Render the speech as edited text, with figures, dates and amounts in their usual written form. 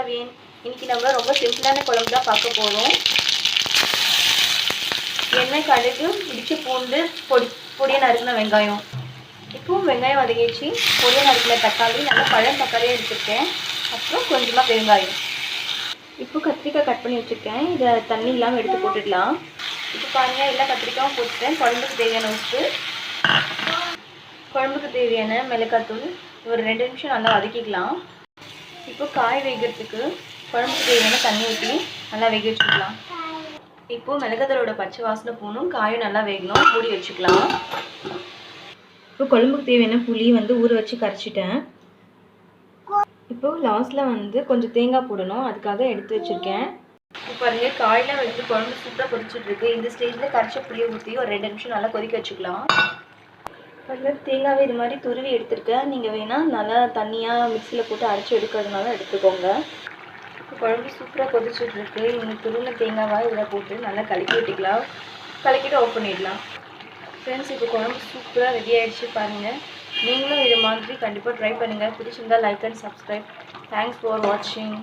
Avian. இன்னைக்கு நம்ம ரொம்ப சிம்பிளான குழம்பு தான் பார்க்க போகிறோம். எண்ணெய், கடுகு, இடிச்ச பூண்டு, பொடியை நறுக்கின வெங்காயம். இப்போது வெங்காயம் வதங்கிச்சு. பொடியை நறுக்கின தக்காளி, நல்லா பழம் தக்காளியாக எடுத்துருக்கேன். அப்புறம் கொஞ்சமாக வெங்காயம். இப்போ கத்திரிக்காய் கட் பண்ணி வச்சுருக்கேன். இதை தண்ணி இல்லாமல் எடுத்து போட்டுடலாம். இப்போ பாருங்கள், எல்லா கத்திரிக்காயும் போட்டுட்டேன். குழம்புக்கு தேவையான உப்பு, குழம்புக்கு தேவையான மிளகாத்தூள். ஒரு 2 நிமிஷம் நல்லா வதக்கிக்கலாம். இப்போ காய் வேகிறதுக்கு குழம்புக்கு தேவையான தண்ணி ஊற்றி நல்லா வேக வச்சுக்கலாம். இப்போது மிளகாத்தூளோட பச்சை வாசனை போகணும், காயும் நல்லா வேகணும். மூடி வச்சுக்கலாம். இப்போ குழம்புக்கு தேவையான புளி ஊற வச்சு கரைச்சிட்டேன். இப்போது லாஸ்ட்டில் கொஞ்சம் தேங்காய் போடணும், அதுக்காக எடுத்து வச்சுருக்கேன். இப்போ பாருங்கள், காயெலாம் குழம்பு சூப்பராக கொதிச்சுட்ருக்கு. இந்த ஸ்டேஜில் கரைச்ச புளியை ஊற்றி ஒரு 2 நிமிஷம் நல்லா கொதிக்க வச்சுக்கலாம். பாருங்கள், தேங்காவை இது மாதிரி துருவி எடுத்துருக்கேன். நீங்கள் வேணால் நல்லா தண்ணியாக மிக்சியில் போட்டு அரைச்சி எடுக்கிறதுனால எடுத்துக்கோங்க. இப்போ குழம்பு சூப்பராக கொதிச்சுட்ருக்கு. இந்த துருவின தேங்காவாக இதில் போட்டு நல்லா கலக்கி விட்டுக்கலாம். கலக்கிட்டு ஆஃப் பண்ணிடலாம். ஃப்ரெண்ட்ஸ், இப்போ குழம்பு சூப்பராக ரெடி ஆகிடுச்சு. பாருங்கள், நீங்களும் இது மாதிரி கண்டிப்பாக ட்ரை பண்ணுங்கள். பிடிச்சிருந்தால் like and subscribe. Thanks for வாட்சிங்.